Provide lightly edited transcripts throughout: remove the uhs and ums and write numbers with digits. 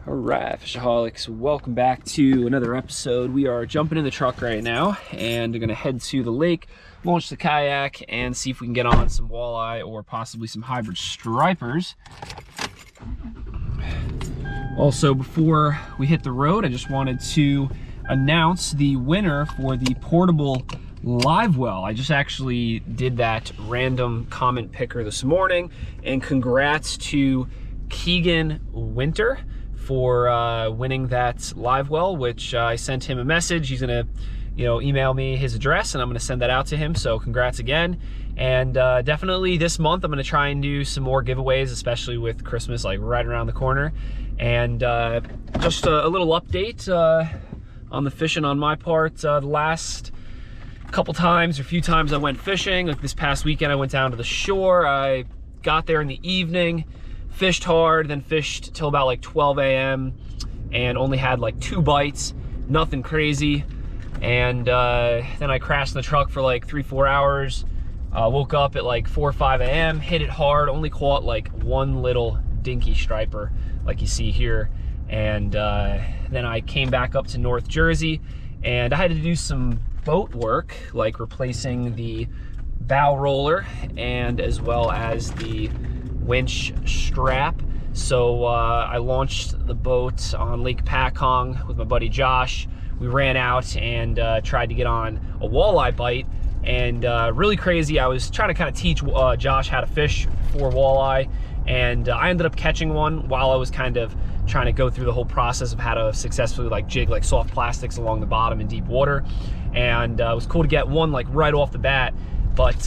All right, Fishaholics, welcome back to another episode. We are jumping in the truck right now and we're gonna head to the lake, launch the kayak, and see if we can get on some walleye or possibly some hybrid stripers. Also, before we hit the road, I just wanted to announce the winner for the portable live well. I just actually did that random comment picker this morning, and congrats to Keegan Winter for winning that live well, which I sent him a message. He's gonna, email me his address, and I'm gonna send that out to him. So congrats again. And definitely this month, I'm gonna try and do some more giveaways, especially with Christmas like right around the corner. And just a little update on the fishing on my part. The last couple times or few times I went fishing, like this past weekend, I went down to the shore. I got there in the evening, fished hard, then fished till about like 12 a.m. and only had like 2 bites, nothing crazy. And then I crashed in the truck for like 3-4 hours. Woke up at like 4 or 5 a.m., hit it hard, only caught like 1 little dinky striper like you see here. And then I came back up to North Jersey and I had to do some boat work, like replacing the bow roller and as well as the winch strap. So I launched the boat on Lake Pakong with my buddy Josh. We ran out and tried to get on a walleye bite, and really crazy. I was trying to kind of teach Josh how to fish for walleye, and I ended up catching one while I was kind of trying to go through the whole process of how to successfully like jig like soft plastics along the bottom in deep water. And it was cool to get one like right off the bat. But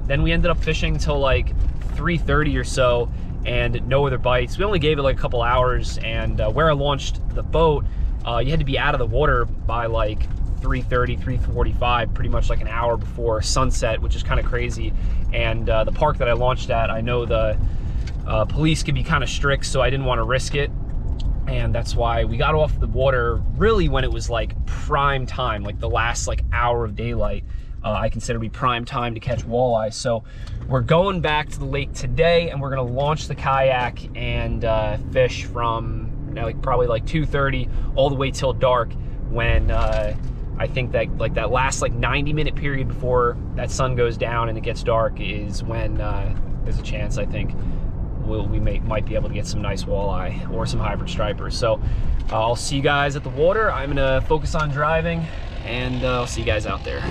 then we ended up fishing till like 3:30 or so and no other bites. We only gave it like a couple hours, and where I launched the boat, you had to be out of the water by like 3:30, 3:45, pretty much like an hour before sunset, which is kind of crazy. And the park that I launched at, I know the police can be kind of strict, so I didn't want to risk it. And that's why we got off the water really when it was like prime time, like the last like hour of daylight. I consider to be prime time to catch walleye. So we're going back to the lake today, and we're gonna launch the kayak and fish from like probably like 2:30 all the way till dark, when I think that like that last like 90-minute period before that sun goes down and it gets dark is when there's a chance I think we might be able to get some nice walleye or some hybrid stripers. So I'll see you guys at the water. I'm gonna focus on driving, and I'll see you guys out there.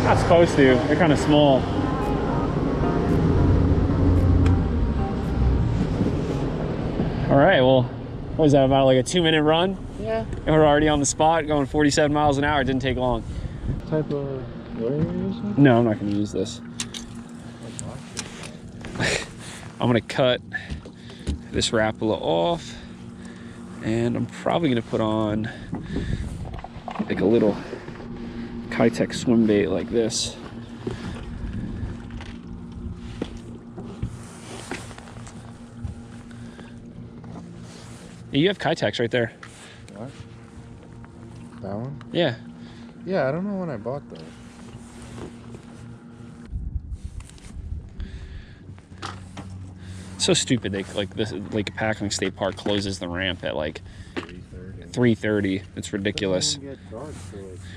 Not supposed to. They're kind of small. All right, well, what was that, about like a 2-minute run? Yeah. And we're already on the spot, going 47 miles an hour. It didn't take long. What type of lure are you using? No, I'm not going to use this. I'm going to cut this Rapala off, and I'm probably going to put on like a little Kitech swim bait like this. Yeah, you have Kitechs right there. What? That one? Yeah. Yeah, I don't know when I bought those. So stupid. They like this Lake Pakong State Park closes the ramp at like 3:30. It's ridiculous.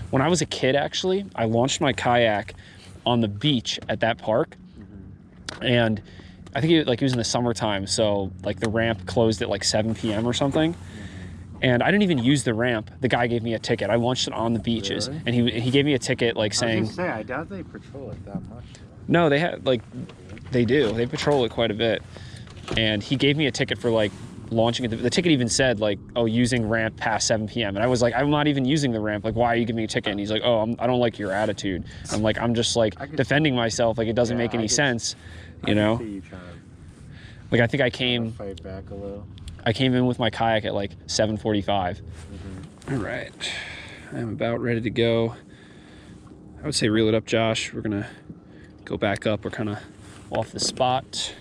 When I was a kid, actually, I launched my kayak on the beach at that park, and I think it was in the summertime, so like the ramp closed at like 7 p.m. or something. And I didn't even use the ramp. The guy gave me a ticket. I launched it on the beaches, and he gave me a ticket like saying, I was gonna say, I doubt they patrol it that much. No, they had like They do. They patrol it quite a bit. And he gave me a ticket for like launching it. The ticket even said like, oh, using ramp past 7 p.m. And I was like, I'm not even using the ramp. Like, why are you giving me a ticket? And he's like, oh, I don't like your attitude. I'm like, I'm just like defending myself. Like, it doesn't make any sense, you know? Like, I think I came, fight back a little. I came in with my kayak at like 7:45. All right, I'm about ready to go. I would say reel it up, Josh. We're gonna go back up. We're kind of off the spot.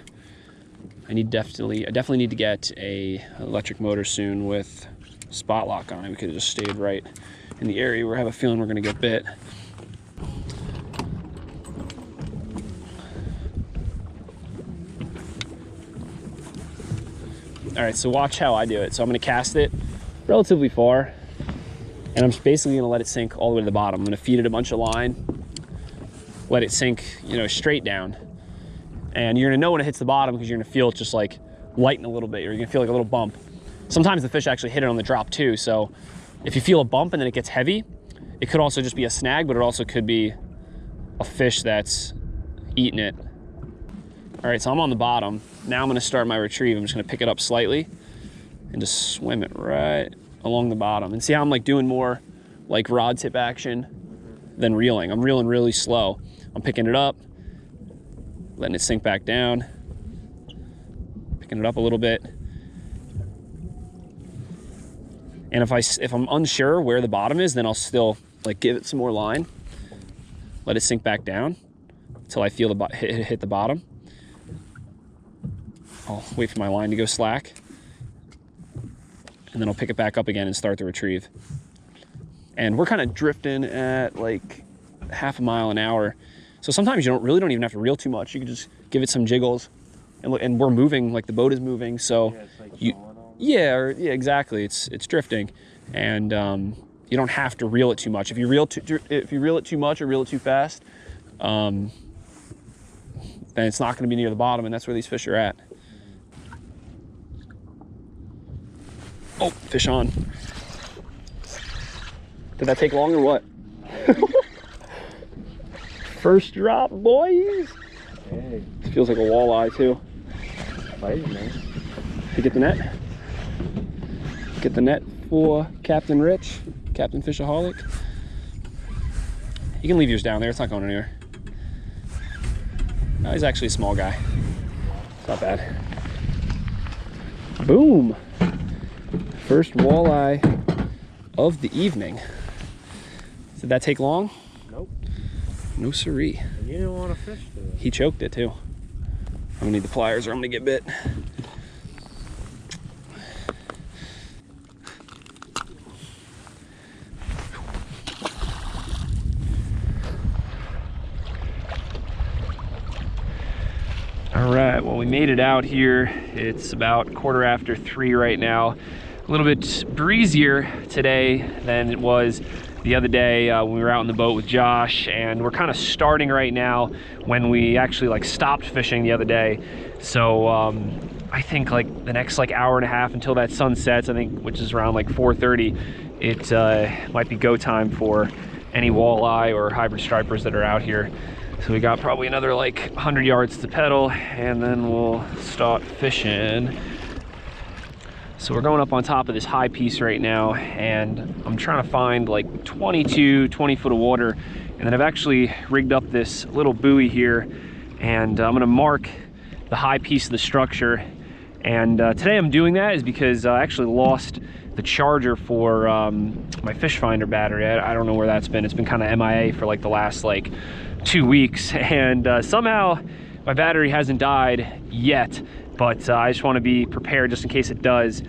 I definitely need to get a electric motor soon with spot lock on it. We could have just stayed right in the area where I have a feeling we're gonna get bit. All right, so watch how I do it. So I'm gonna cast it relatively far, and I'm just basically gonna let it sink all the way to the bottom. I'm gonna feed it a bunch of line, let it sink, you know, straight down. And you're gonna know when it hits the bottom because you're gonna feel it just like lighten a little bit, or you're gonna feel like a little bump. Sometimes the fish actually hit it on the drop too. So if you feel a bump and then it gets heavy, it could also just be a snag, but it also could be a fish that's eating it. All right, so I'm on the bottom. Now I'm gonna start my retrieve. I'm just gonna pick it up slightly and just swim it right along the bottom. And see how I'm like doing more like rod tip action than reeling. I'm reeling really slow. I'm picking it up, letting it sink back down, picking it up a little bit. And if I'm unsure where the bottom is, then I'll still like give it some more line, let it sink back down until I feel the hit the bottom. I'll wait for my line to go slack, and then I'll pick it back up again and start the retrieve. And we're kind of drifting at like half a mile an hour. So sometimes you really don't even have to reel too much. You can just give it some jiggles, and we're moving, like the boat is moving. So yeah, exactly. It's drifting, and you don't have to reel it too much. If you reel it too much or reel it too fast, then it's not going to be near the bottom, and that's where these fish are at. Oh, fish on. Did that take long or what? First drop, boys. Hey. It feels like a walleye too. Fighting, man. You get the net? Get the net for Captain Rich, Captain FishAholic. You can leave yours down there, it's not going anywhere. No, he's actually a small guy. It's not bad. Boom! First walleye of the evening. Did that take long? Nope. No siree. And you didn't want to fish today. He choked it too. I'm gonna need the pliers or I'm gonna get bit. All right, well, we made it out here. It's about 3:15 right now. A little bit breezier today than it was the other day when we were out on the boat with Josh, and we're kind of starting right now when we actually like stopped fishing the other day. So I think like the next like hour and a half until that sun sets, I think, which is around like 4:30, it might be go time for any walleye or hybrid stripers that are out here. So we got probably another like 100 yards to pedal, and then we'll start fishing. So we're going up on top of this high piece right now, and I'm trying to find like 20 foot of water. And then I've actually rigged up this little buoy here, and I'm gonna mark the high piece of the structure. And today I'm doing that is because I actually lost the charger for my fish finder battery. I don't know where that's been. It's been kind of MIA for like the last like 2 weeks, and somehow my battery hasn't died yet, but I just want to be prepared just in case it does.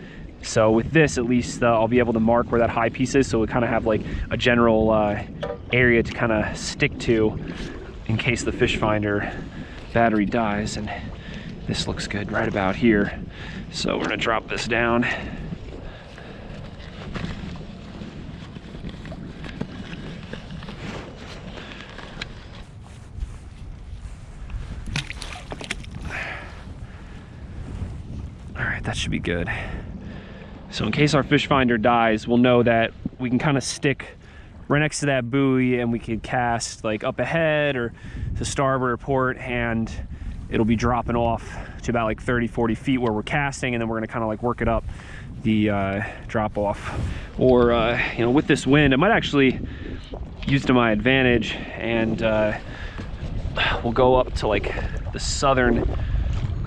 So with this, at least I'll be able to mark where that high piece is, so we kind of have like a general area to kind of stick to in case the fish finder battery dies. And this looks good right about here, so we're gonna drop this down. That should be good. So in case our fish finder dies, we'll know that we can kind of stick right next to that buoy, and we could cast like up ahead or to starboard or port, and it'll be dropping off to about like 30, 40 feet where we're casting, and then we're gonna kind of like work it up the drop off. Or, you know, with this wind, I might actually use to my advantage, and we'll go up to like the southern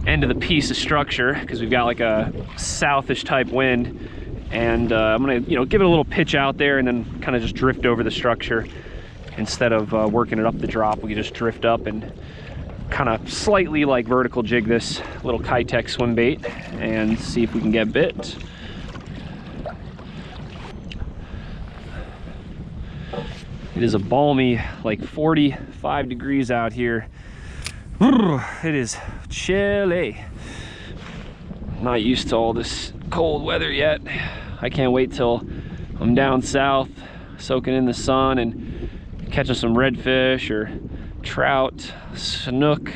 end of the piece of structure, because we've got like a southish type wind, and I'm gonna, you know, give it a little pitch out there and then kind of just drift over the structure. Instead of working it up the drop, we can just drift up and kind of slightly like vertical jig this little Kitech swim bait and see if we can get bit. It is a balmy like 45 degrees out here. It is chilly. Not used to all this cold weather yet. I can't wait till I'm down south soaking in the sun and catching some redfish or trout, snook,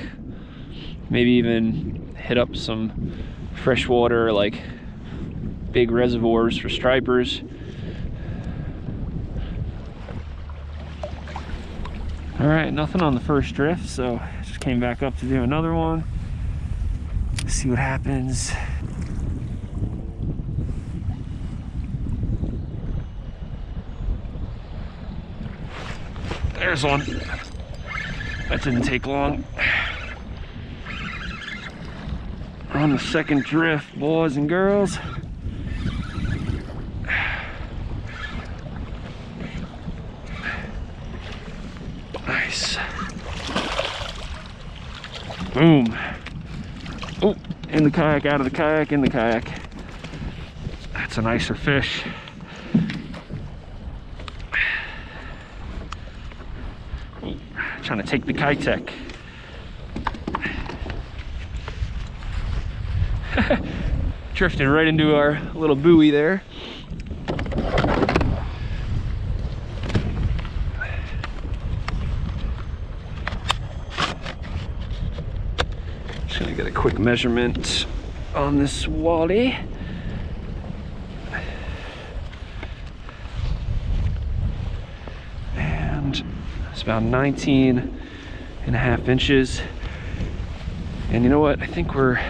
maybe even hit up some freshwater like big reservoirs for stripers. All right, nothing on the first drift, so just came back up to do another one. See what happens. There's one. That didn't take long. On the second drift, boys and girls. Nice. Boom. Oh, in the kayak, out of the kayak, in the kayak. That's a nicer fish. Trying to take the Kitech. Drifted right into our little buoy there. Just gonna get a quick measurement on this walleye. About 19.5 inches. And you know what? I think we're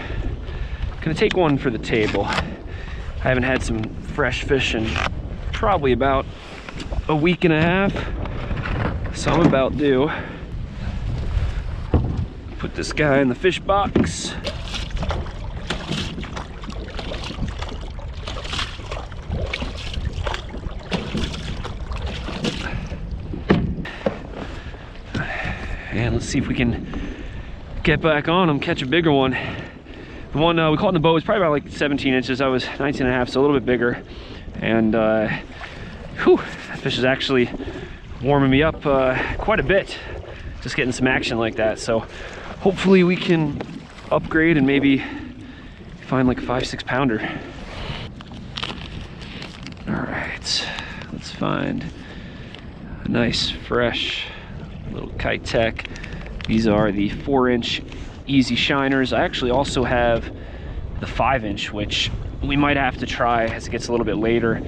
gonna take one for the table. I haven't had some fresh fish in probably about a week and a half, so I'm about due. Put this guy in the fish box. And let's see if we can get back on them, catch a bigger one. The one we caught in the boat was probably about like 17 inches. I was 19.5, so a little bit bigger. And whew, that fish is actually warming me up quite a bit, just getting some action like that. So hopefully we can upgrade and maybe find like a 5-6 pounder. All right, let's find a nice fresh little Kitech. These are the 4-inch easy shiners. I actually also have the 5-inch, which we might have to try as it gets a little bit later.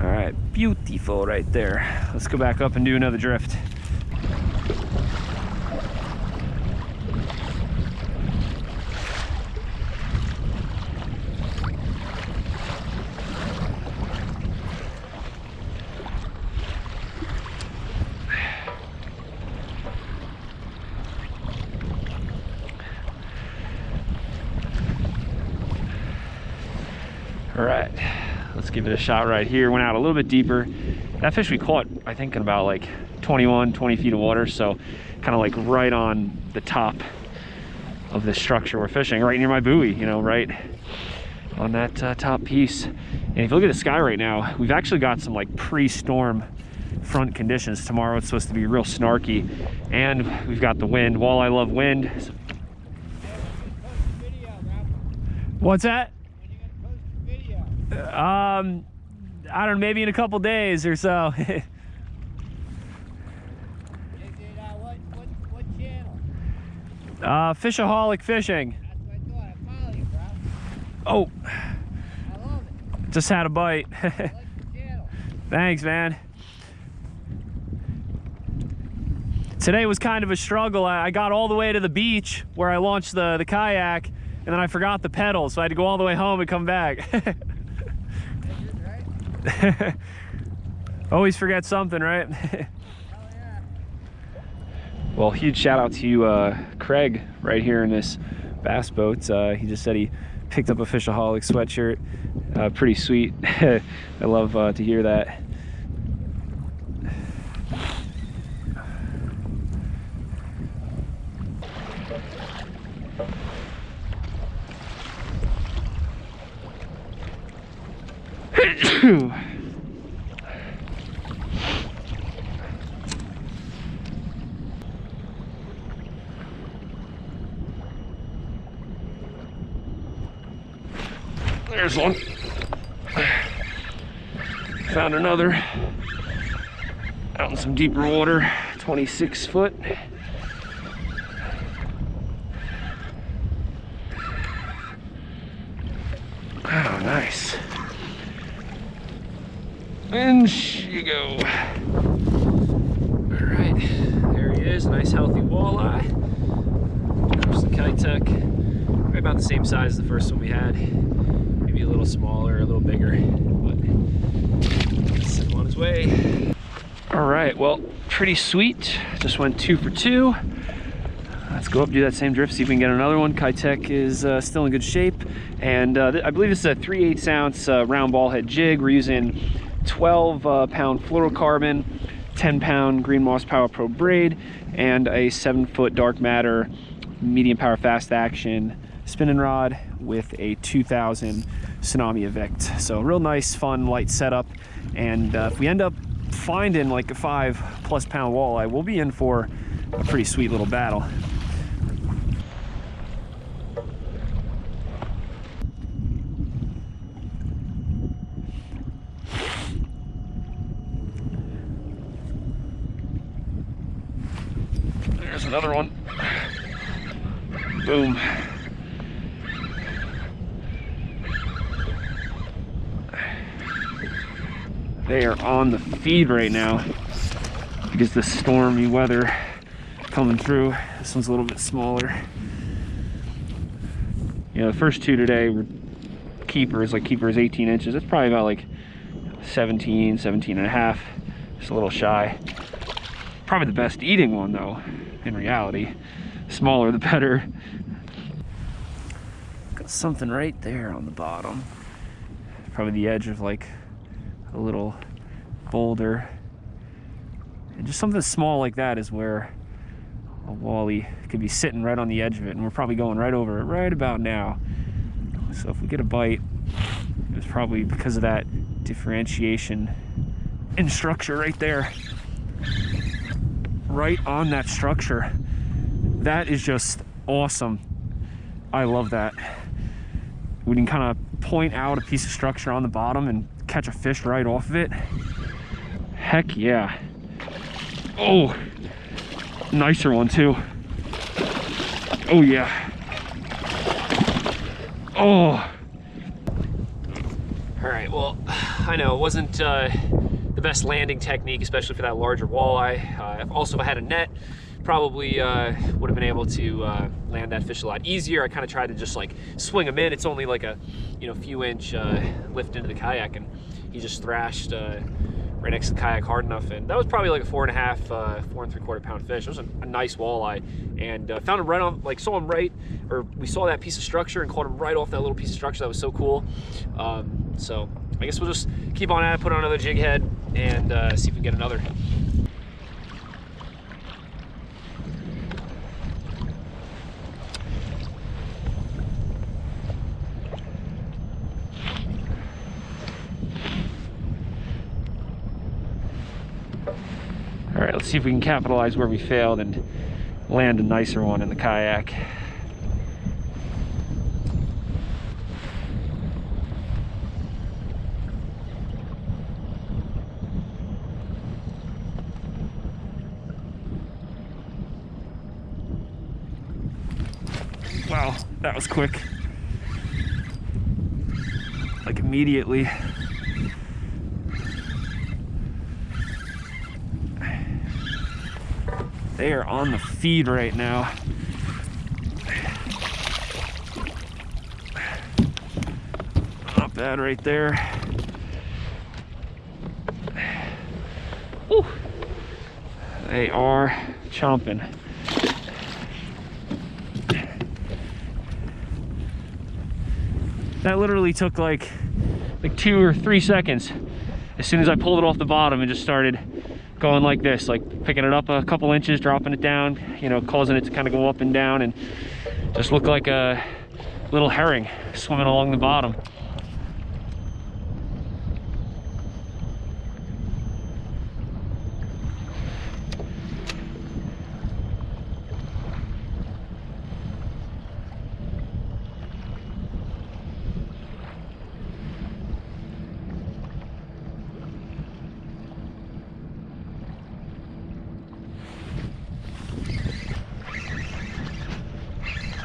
All right, beautiful right there. Let's go back up and do another drift. All right, let's give it a shot right here. Went out a little bit deeper. That fish we caught, I think, in about like 21, 20 feet of water. So kind of like right on the top of this structure we're fishing, right near my buoy, you know, right on that top piece. And if you look at the sky right now, we've actually got some like pre-storm front conditions. Tomorrow it's supposed to be real snarky, and we've got the wind. Walleye love wind. What's that? I don't know, maybe in a couple days or so. What channel? FishAholic fishing. That's what I thought. I follow you, bro. Oh, I love it. Just had a bite. Thanks, man. Today was kind of a struggle. I got all the way to the beach where I launched the kayak, and then I forgot the pedals, so I had to go all the way home and come back. Always forget something, right? Well, huge shout out to Craig right here in this bass boat. He just said he picked up a FishAholic sweatshirt. Pretty sweet. I love to hear that. There's one. Found another out in some deeper water, 26 foot. Oh, nice. And you go. All right, there he is, a nice healthy walleye. There's the Kitech, right about the same size as the first one we had. Maybe a little smaller, a little bigger, but let's send him on his way. All right, well, pretty sweet. Just went 2 for 2. Let's go up, do that same drift, see if we can get another one. Kitech is still in good shape. And I believe this is a 3/8 ounce round ball head jig. We're using 12-pound fluorocarbon, 10-pound Green Moss Power Pro braid, and a 7-foot dark matter medium power fast action spinning rod with a 2000 Tsunami Evict. So real nice, fun, light setup. And if we end up finding like a 5+ pound walleye, we'll be in for a pretty sweet little battle. There's another one. Boom. They are on the feed right now because the stormy weather coming through. This one's a little bit smaller. You know, the first two today were keepers, like keeper is 18 inches. It's probably about like 17 and a half. Just a little shy. Probably the best eating one though, in reality. Smaller the better. Got something right there on the bottom. Probably the edge of like a little boulder. And just something small like that is where a wally could be sitting right on the edge of it, and we're probably going right over it right about now. So if we get a bite, it's probably because of that differentiation in structure right there. Right on that structure. That is just awesome. I love that. We can kind of point out a piece of structure on the bottom and catch a fish right off of it. Heck yeah. Oh, nicer one too. Oh yeah. Oh. All right, well, I know it wasn't the best landing technique, especially for that larger walleye. Also, if I had a net, probably would have been able to land that fish a lot easier. I kind of tried to just like swing him in. It's only like a few inch lift into the kayak, and he just thrashed right next to the kayak hard enough. And that was probably like a 4.5, 4 3/4 pound fish. It was a nice walleye, and found him right on, like saw him right, or we saw that piece of structure and caught him right off that little piece of structure. That was so cool. So I guess we'll just keep on at it, put on another jig head, and see if we can get another. All right, let's see if we can capitalize where we failed and land a nicer one in the kayak. Wow, that was quick. like immediately. They are on the feed right now. Not bad right there. Woo. They are chomping. That literally took like 2 or 3 seconds. As soon as I pulled it off the bottom and just started going like this, like picking it up a couple inches, dropping it down, you know, causing it to kind of go up and down and just look like a little herring swimming along the bottom.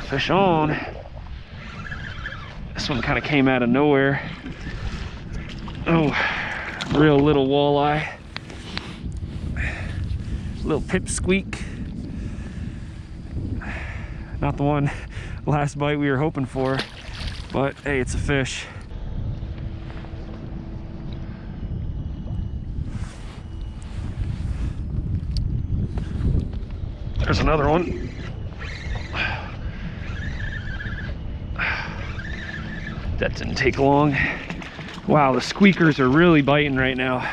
Fish on. This one kind of came out of nowhere. Oh, real little walleye. Little pipsqueak. Not the one last bite we were hoping for, but hey, it's a fish. There's another one. That didn't take long. Wow, the squeakers are really biting right now.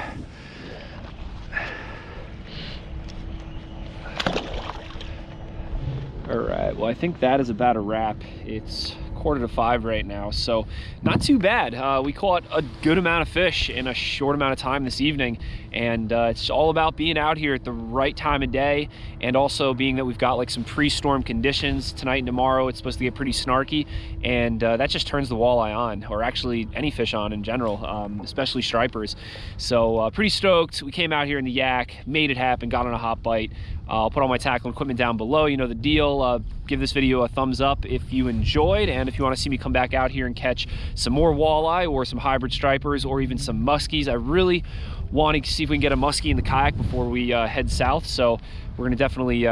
All right, well, I think that is about a wrap. It's 4:45 right now, so not too bad. We caught a good amount of fish in a short amount of time this evening, and it's all about being out here at the right time of day, and also being that we've got like some pre-storm conditions tonight and tomorrow. It's supposed to get pretty snarky, and that just turns the walleye on, or actually any fish on in general, especially stripers. So pretty stoked. We came out here in the yak, made it happen, got on a hot bite. I'll put all my tackle equipment down below. You know the deal. Give this video a thumbs up if you enjoyed, and if you want to see me come back out here and catch some more walleye or some hybrid stripers or even some muskies. I really want to see if we can get a muskie in the kayak before we head south, so we're going to definitely you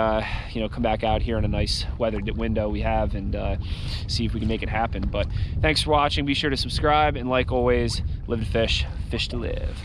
know, come back out here in a nice weathered window we have and see if we can make it happen. But thanks for watching. Be sure to subscribe, and like always, live to fish, fish to live.